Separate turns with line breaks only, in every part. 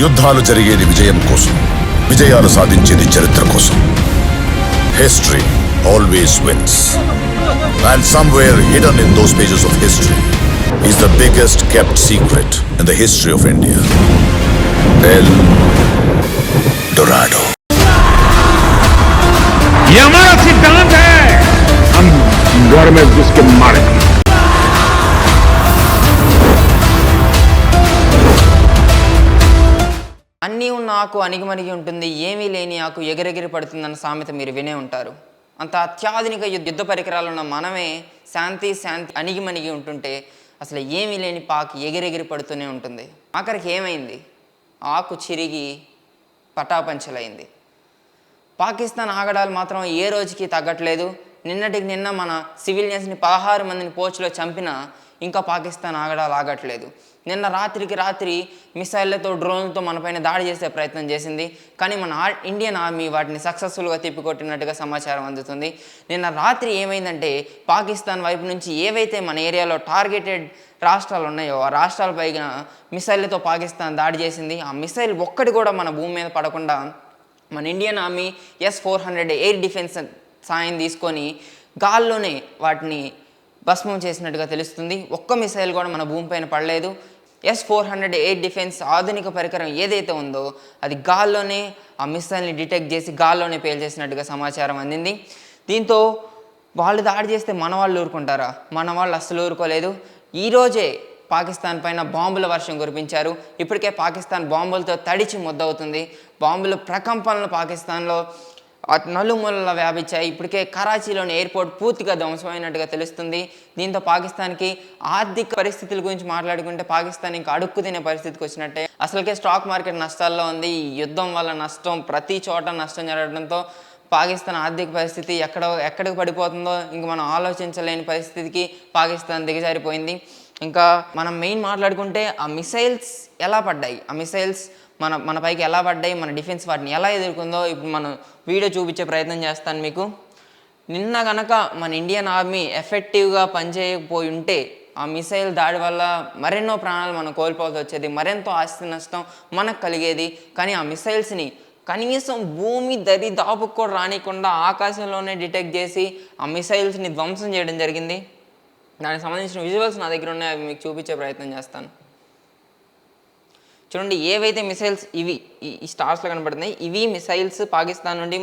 యుద్ధాలు జరిగేది విజయం కోసం, విజయాలు సాధించేది చరిత్ర కోసం. History always wins. And somewhere hidden in those pages of history is the biggest kept secret in the history of India. El Dorado.
ये हमारा सिद्धांत है, हम घर में घुस के मारेंगे.
అన్నీ ఉన్న ఆకు అణిగిమణిగి ఉంటుంది, ఏమీ లేని ఆకు ఎగిరెగిరి పడుతుందన్న సామెత మీరు వినే ఉంటారు. అంత అత్యాధునిక యుద్ధ పరికరాలు ఉన్న మనమే శాంతి అణిగిమణిగి ఉంటుంటే అసలు ఏమీ లేని పాకి ఎగిరెగిరి పడుతూనే ఉంటుంది. ఆఖరికి ఏమైంది? ఆకు చిరిగి పటాపంచలైంది. పాకిస్తాన్ ఆగడాలు మాత్రం ఏ రోజుకి తగ్గట్లేదు. నిన్నటికి నిన్న మన సివిలియన్స్ని 16 మందిని పోచ్లో చంపినా ఇంకా పాకిస్తాన్ ఆగడాలు ఆగట్లేదు. నిన్న రాత్రికి రాత్రి మిసైళ్లతో డ్రోన్లతో మనపైన దాడి చేసే ప్రయత్నం చేసింది. కానీ మన ఇండియన్ ఆర్మీ వాటిని సక్సెస్ఫుల్గా తిప్పికొట్టినట్టుగా సమాచారం అందుతుంది. నిన్న రాత్రి ఏమైందంటే పాకిస్తాన్ వైపు నుంచి ఏవైతే మన ఏరియాలో టార్గెటెడ్ రాష్ట్రాలు ఉన్నాయో ఆ రాష్ట్రాలపైన మిసైళ్లతో పాకిస్తాన్ దాడి చేసింది. ఆ మిసైల్ ఒక్కటి కూడా మన భూమి మీద పడకుండా మన Indian army S-400 air defence సాయం తీసుకొని గాల్లోనే వాటిని భస్మం చేసినట్టుగా తెలుస్తుంది. ఒక్క మిసైల్ కూడా మన భూమిపైన పడలేదు. S-400 ఎయిర్ డిఫెన్స్ ఆధునిక పరికరం ఏదైతే ఉందో అది గాల్లోనే ఆ మిసైల్ని డిటెక్ట్ చేసి గాల్లోనే పేల్చేసినట్టుగా సమాచారం అందింది. దీంతో వాళ్ళు దాడి చేస్తే మన వాళ్ళు ఊరుకుంటారా? మన వాళ్ళు అస్సలు ఊరుకోలేదు. ఈరోజే పాకిస్తాన్ పైన బాంబుల వర్షం కురిపించారు. ఇప్పటికే పాకిస్తాన్ బాంబులతో తడిచి ముద్దవుతుంది. బాంబుల ప్రకంపనలు పాకిస్తాన్లో నలుమూలలా వ్యాపించాయి. ఇప్పటికే కరాచీలోని ఎయిర్పోర్ట్ పూర్తిగా ధ్వంసమైనట్టుగా తెలుస్తుంది. దీంతో పాకిస్తాన్కి ఆర్థిక పరిస్థితుల గురించి మాట్లాడుకుంటే పాకిస్తాన్ ఇంకా అడుక్కు తినే పరిస్థితికి వచ్చినట్టే. అసలుకే స్టాక్ మార్కెట్ నష్టాల్లో ఉంది. ఈ యుద్ధం వల్ల నష్టం, ప్రతి చోట నష్టం జరగడంతో పాకిస్తాన్ ఆర్థిక పరిస్థితి ఎక్కడికి పడిపోతుందో ఇంక మనం ఆలోచించలేని పరిస్థితికి పాకిస్తాన్ దిగజారిపోయింది. ఇంకా మనం మెయిన్ మాట్లాడుకుంటే ఆ మిసైల్స్ ఎలా పడ్డాయి, ఆ మిసైల్స్ మన పైకి ఎలా పడ్డాయి, మన డిఫెన్స్ వాటిని ఎలా ఎదుర్కొందో ఇప్పుడు మనం వీడియో చూపించే ప్రయత్నం చేస్తాను మీకు. నిన్న కనుక మన ఇండియన్ ఆర్మీ ఎఫెక్టివ్గా పనిచేయకపోయి ఉంటే ఆ మిసైల్ దాడి వల్ల మరెన్నో ప్రాణాలు మనం కోల్పోవాల్సి వచ్చేది, మరెంతో ఆస్తి నష్టం మనకు కలిగేది. కానీ ఆ మిసైల్స్ని కనీసం భూమి దరిదాపుకు కూడా రానికుండా ఆకాశంలోనే డిటెక్ట్ చేసి ఆ మిసైల్స్ని ధ్వంసం చేయడం జరిగింది. దానికి సంబంధించిన విజువల్స్ నా దగ్గర ఉన్నాయి, అవి మీకు చూపించే ప్రయత్నం చేస్తాను. చూడండి, ఏవైతే మిసైల్స్ ఇవి ఈ స్టార్స్లో కనబడుతున్నాయి, ఇవి మిసైల్స్ పాకిస్తాన్ నుండి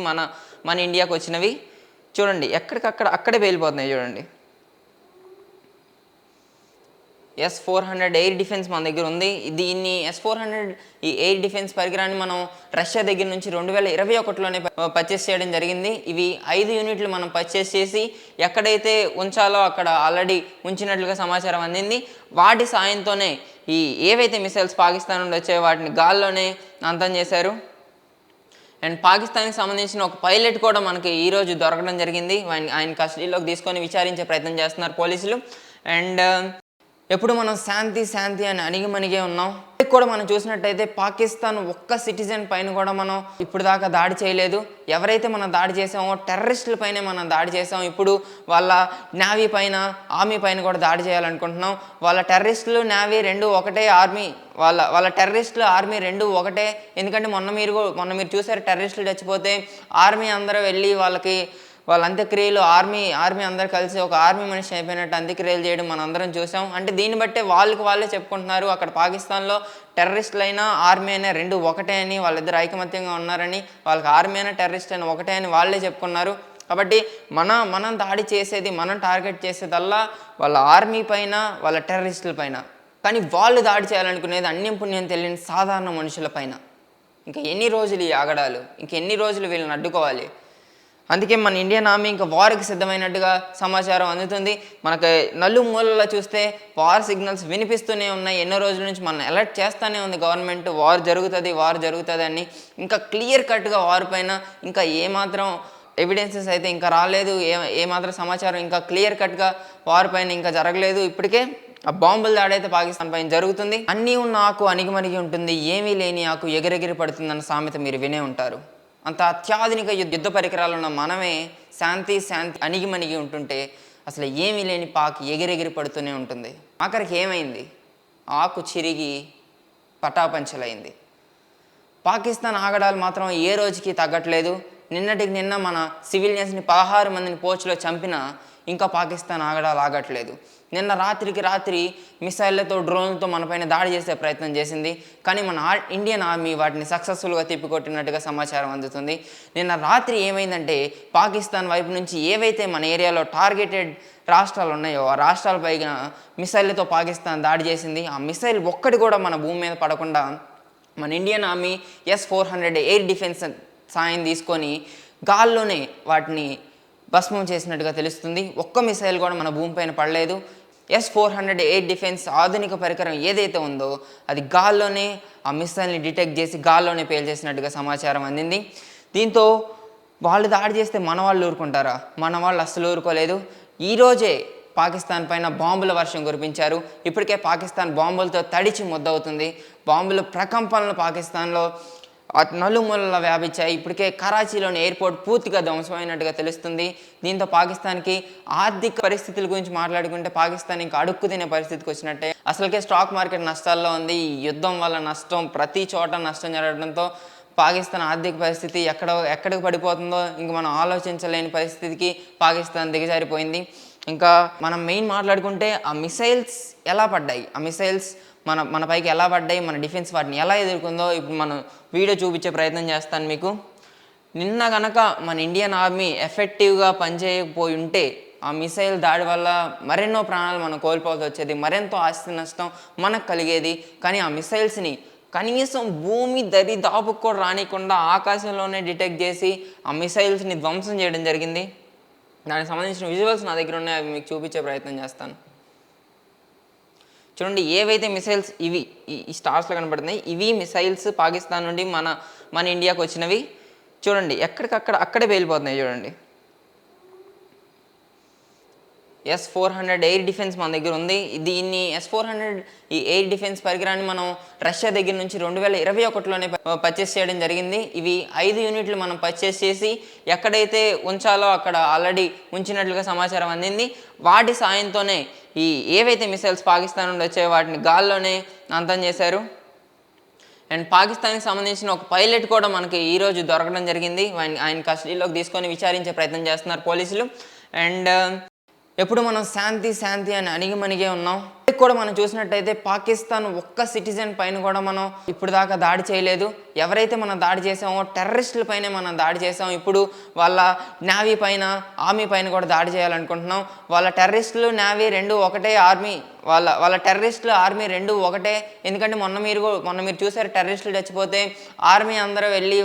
మన ఇండియాకు వచ్చినవి. చూడండి అక్కడే పేలిపోతున్నాయి. చూడండి, S-400 ఎయిర్ డిఫెన్స్ మన దగ్గర ఉంది. దీన్ని S-400 ఈ ఎయిర్ డిఫెన్స్ పరికరాన్ని మనం రష్యా దగ్గర నుంచి 2021లోనే పర్చేస్ చేయడం జరిగింది. ఇవి 5 యూనిట్లు మనం పర్చేస్ చేసి ఎక్కడైతే ఉంచాలో అక్కడ ఆల్రెడీ ఉంచినట్లుగా సమాచారం అందింది. వాటి సాయంతోనే ఈ ఏవైతే మిసైల్స్ పాకిస్తాన్ నుండి వచ్చాయో వాటిని గాల్లోనే అంతం చేశారు. అండ్ పాకిస్తాన్కి సంబంధించిన ఒక పైలట్ కూడా మనకి ఈరోజు దొరకడం జరిగింది. ఆయన కస్టడీలోకి తీసుకొని విచారించే ప్రయత్నం చేస్తున్నారు పోలీసులు. అండ్ ఎప్పుడు మనం శాంతి అని అణిగిమణిగే ఉన్నాం. కూడా మనం చూసినట్టయితే పాకిస్తాన్ ఒక్క సిటిజన్ పైన కూడా మనం ఇప్పుడు దాకా దాడి చేయలేదు. ఎవరైతే మనం దాడి చేసామో టెర్రరిస్టుల పైనే మనం దాడి చేసాం. ఇప్పుడు వాళ్ళ నేవీ పైన, ఆర్మీ పైన కూడా దాడి చేయాలనుకుంటున్నాం. వాళ్ళ టెర్రరిస్టులు నేవీ రెండు ఒకటే, ఆర్మీ వాళ్ళ టెర్రరిస్టులు ఆర్మీ రెండు ఒకటే. ఎందుకంటే మొన్న మీరు చూసారు, టెర్రరిస్టులు చచ్చిపోతే ఆర్మీ అందరూ వెళ్ళి వాళ్ళ అంత్యక్రియలు ఆర్మీ అందరూ కలిసి ఒక ఆర్మీ మనిషి అయిపోయినట్టు అంత్యక్రియలు చేయడం మనం అందరం చూసాం. అంటే దీన్ని బట్టే వాళ్ళే చెప్పుకుంటున్నారు అక్కడ పాకిస్తాన్లో టెర్రరిస్టులు అయినా ఆర్మీ అయినా రెండు ఒకటే అని, వాళ్ళిద్దరు ఐకమత్యంగా ఉన్నారని, వాళ్ళకి ఆర్మీ అయినా టెర్రరిస్ట్ అయినా ఒకటే అని వాళ్ళే చెప్పుకున్నారు. కాబట్టి మనం దాడి చేసేది, మనం టార్గెట్ చేసేదల్లా వాళ్ళ ఆర్మీ పైన, వాళ్ళ టెర్రరిస్టుల పైన. కానీ వాళ్ళు దాడి చేయాలనుకునేది అన్యం పుణ్యం తెలియని సాధారణ మనుషుల పైన. ఇంకా ఎన్ని రోజులు ఈ ఆగడాలు, ఇంకెన్ని రోజులు వీళ్ళని అడ్డుకోవాలి? అందుకే మన ఇండియన్ ఆర్మీ ఇంకా వార్కి సిద్ధమైనట్టుగా సమాచారం అందుతుంది. మనకు నలుమూలలో చూస్తే వార్ సిగ్నల్స్ వినిపిస్తూనే ఉన్నాయి. ఎన్నో రోజుల నుంచి మనం అలర్ట్ చేస్తూనే ఉంది గవర్నమెంట్, వార్ జరుగుతుంది అని. ఇంకా క్లియర్ కట్గా వార్ పైన ఇంకా ఏమాత్రం ఎవిడెన్సెస్ అయితే ఇంకా రాలేదు, ఏమాత్రం సమాచారం ఇంకా క్లియర్ కట్గా వార్ పైన ఇంకా జరగలేదు. ఇప్పటికే ఆ బాంబుల దాడైతే పాకిస్తాన్ పైన జరుగుతుంది. అన్నీ ఉన్న ఆకు అణిగిమణిగి ఉంటుంది, ఏమీ లేని ఆకు ఎగిరెగిరి పడుతుందన్న సామెత మీరు వినే ఉంటారు. అంత అత్యాధునిక యుద్ధ పరికరాలు ఉన్న మనమే శాంతి అణిగిమణిగి ఉంటుంటే అసలు ఏమీ లేని పాకి ఎగిరెగిరి పడుతూనే ఉంటుంది. ఆఖరికి ఏమైంది? ఆకు చిరిగి పటాపంచలైంది. పాకిస్తాన్ ఆగడాలు మాత్రం ఏ రోజుకి తగ్గట్లేదు. నిన్నటికి నిన్న మన సివిలియన్స్ని 16 మందిని పోచ్లో చంపినా ఇంకా పాకిస్తాన్ ఆగడాలు ఆగట్లేదు. నిన్న రాత్రికి రాత్రి మిసైళ్లతో డ్రోన్లతో మనపైన దాడి చేసే ప్రయత్నం చేసింది. కానీ మన ఇండియన్ ఆర్మీ వాటిని సక్సెస్ఫుల్గా తిప్పికొట్టినట్టుగా సమాచారం అందుతుంది. నిన్న రాత్రి ఏమైందంటే పాకిస్తాన్ వైపు నుంచి ఏవైతే మన ఏరియాలో టార్గెటెడ్ రాష్ట్రాలు ఉన్నాయో ఆ రాష్ట్రాలపైన మిసైళ్లతో పాకిస్తాన్ దాడి చేసింది. ఆ మిసైల్ ఒక్కటి కూడా మన భూమి మీద పడకుండా మన Indian army S-400 air defence సాయం తీసుకొని గాల్లోనే వాటిని భస్మం చేసినట్టుగా తెలుస్తుంది. ఒక్క మిసైల్ కూడా మన భూమిపైన పడలేదు. S-400 ఎయిర్ డిఫెన్స్ ఆధునిక పరికరం ఏదైతే ఉందో అది గాల్లోనే ఆ మిసైల్ని డిటెక్ట్ చేసి గాల్లోనే పేల్చేసినట్టుగా సమాచారం అందింది. దీంతో వాళ్ళు దాడి చేస్తే మన వాళ్ళు ఊరుకుంటారా? మన వాళ్ళు అస్సలు ఊరుకోలేదు. ఈరోజే పాకిస్తాన్ పైన బాంబుల వర్షం కురిపించారు. ఇప్పటికే పాకిస్తాన్ బాంబులతో తడిచి ముద్దవుతుంది. బాంబుల ప్రకంపనలు పాకిస్తాన్లో నలుమూలలా వ్యాపించాయి. ఇప్పటికే కరాచీలోని ఎయిర్పోర్ట్ పూర్తిగా ధ్వంసమైనట్టుగా తెలుస్తుంది. దీంతో పాకిస్తాన్కి ఆర్థిక పరిస్థితుల గురించి మాట్లాడుకుంటే పాకిస్తాన్ ఇంకా అడుక్కు తినే పరిస్థితికి వచ్చినట్టే. అసలుకే స్టాక్ మార్కెట్ నష్టాల్లో ఉంది. ఈ యుద్ధం వల్ల నష్టం, ప్రతి చోట నష్టం జరగడంతో పాకిస్తాన్ ఆర్థిక పరిస్థితి ఎక్కడికి పడిపోతుందో ఇంక మనం ఆలోచించలేని పరిస్థితికి పాకిస్తాన్ దిగజారిపోయింది. ఇంకా మనం మెయిన్ మాట్లాడుకుంటే ఆ మిసైల్స్ ఎలా పడ్డాయి, ఆ మిసైల్స్ మన పైకి ఎలా పడ్డాయి, మన డిఫెన్స్ వాటిని ఎలా ఎదుర్కొందో ఇప్పుడు మనం వీడియో చూపించే ప్రయత్నం చేస్తాను మీకు. నిన్న కనుక మన ఇండియన్ ఆర్మీ ఎఫెక్టివ్గా పనిచేయకపోయి ఉంటే ఆ మిసైల్ దాడి వల్ల మరెన్నో ప్రాణాలు మనం కోల్పోవాల్సి వచ్చేది, మరెంతో ఆస్తి నష్టం మనకు కలిగేది. కానీ ఆ మిసైల్స్ని కనీసం భూమి దరిదాపుకు కూడా రానికుండా ఆకాశంలోనే డిటెక్ట్ చేసి ఆ మిసైల్స్ని ధ్వంసం చేయడం జరిగింది. దానికి సంబంధించిన విజువల్స్ నా దగ్గర ఉన్నాయి, అవి మీకు చూపించే ప్రయత్నం చేస్తాను. చూడండి, ఏవైతే మిసైల్స్ ఇవి ఈ స్టార్స్లో కనబడుతున్నాయి, ఇవి మిసైల్స్ పాకిస్తాన్ నుండి మన ఇండియాకి వచ్చినవి. చూడండి అక్కడే పేలిపోతున్నాయి. చూడండి, S-400 ఎయిర్ డిఫెన్స్ మన దగ్గర ఉంది. దీన్ని S-400 ఈ ఎయిర్ డిఫెన్స్ పరికరాన్ని మనం రష్యా దగ్గర నుంచి 2021లోనే పర్చేస్ చేయడం జరిగింది. ఇవి 5 యూనిట్లు మనం పర్చేస్ చేసి ఎక్కడైతే ఉంచాలో అక్కడ ఆల్రెడీ ఉంచినట్లుగా సమాచారం అందింది. వాటి సాయంతోనే ఈ ఏవైతే మిసైల్స్ పాకిస్తాన్ నుండి వచ్చాయో వాటిని గాల్లోనే అంతం చేశారు. అండ్ పాకిస్తాన్కి సంబంధించిన ఒక పైలట్ కూడా మనకి ఈరోజు దొరకడం జరిగింది. ఆయన కస్టడీలోకి తీసుకొని విచారించే ప్రయత్నం చేస్తున్నారు పోలీసులు. అండ్ ఎప్పుడు మనం శాంతి అని అణిగిమణిగే ఉన్నాం. కూడా మనం చూసినట్టయితే పాకిస్తాన్ ఒక్క సిటిజన్ పైన కూడా మనం ఇప్పుడు దాకా దాడి చేయలేదు. ఎవరైతే మనం దాడి చేసామో టెర్రరిస్టుల పైనే మనం దాడి చేసాం. ఇప్పుడు వాళ్ళ నేవీ పైన, ఆర్మీ పైన కూడా దాడి చేయాలనుకుంటున్నాం. వాళ్ళ టెర్రరిస్టులు, నేవీ రెండు ఒకటే, ఆర్మీ వాళ్ళ టెర్రరిస్టులు, ఆర్మీ రెండు ఒకటే. ఎందుకంటే మొన్న మీరు చూసారు, టెర్రరిస్టులు చచ్చిపోతే ఆర్మీ అందరూ వెళ్ళి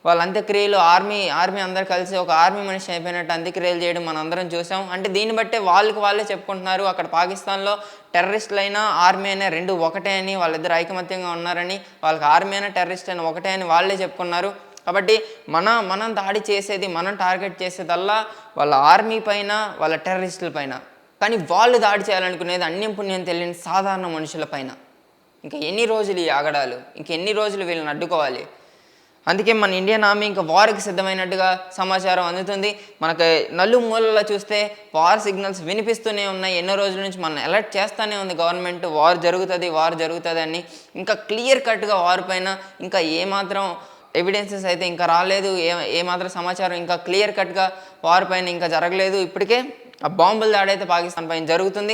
వాళ్ళ అంత్యక్రియలు ఆర్మీ అందరు కలిసి ఒక ఆర్మీ మనిషి అయిపోయినట్టు అంత్యక్రియలు చేయడం మనం అందరం చూసాం. అంటే దీన్ని బట్టే వాళ్ళే చెప్పుకుంటున్నారు అక్కడ పాకిస్తాన్లో టెర్రరిస్టులైనా ఆర్మీ అయినా రెండు ఒకటే అని, వాళ్ళిద్దరు ఐకమత్యంగా ఉన్నారని, వాళ్ళకి ఆర్మీ అయినా టెర్రరిస్ట్ అయినా ఒకటే అని వాళ్ళే చెప్పుకున్నారు. కాబట్టి మనం దాడి చేసేది, మనం టార్గెట్ చేసేదల్లా వాళ్ళ ఆర్మీ పైన, వాళ్ళ టెర్రరిస్టుల పైన. కానీ వాళ్ళు దాడి చేయాలనుకునేది అన్యం పుణ్యం తెలియని సాధారణ మనుషుల పైన. ఇంకా ఎన్ని రోజులు ఈ ఆగడాలు, ఇంకెన్ని రోజులు వీళ్ళని అడ్డుకోవాలి? అందుకే మన ఇండియన్ ఆర్మీ ఇంకా వార్కి సిద్ధమైనట్టుగా సమాచారం అందుతుంది. మనకు నలుమూలలా చూస్తే వార్ సిగ్నల్స్ వినిపిస్తూనే ఉన్నాయి. ఎన్నో రోజుల నుంచి మనం అలర్ట్ చేస్తూనే ఉంది గవర్నమెంట్, వార్ జరుగుతుంది అని. ఇంకా క్లియర్ కట్గా వార్ పైన ఇంకా ఏమాత్రం ఎవిడెన్సెస్ అయితే ఇంకా రాలేదు, ఏమాత్రం సమాచారం ఇంకా క్లియర్ కట్గా వార్ పైన ఇంకా జరగలేదు. ఇప్పటికే ఆ బాంబుల దాడి అయితే పాకిస్తాన్ పైన జరుగుతుంది.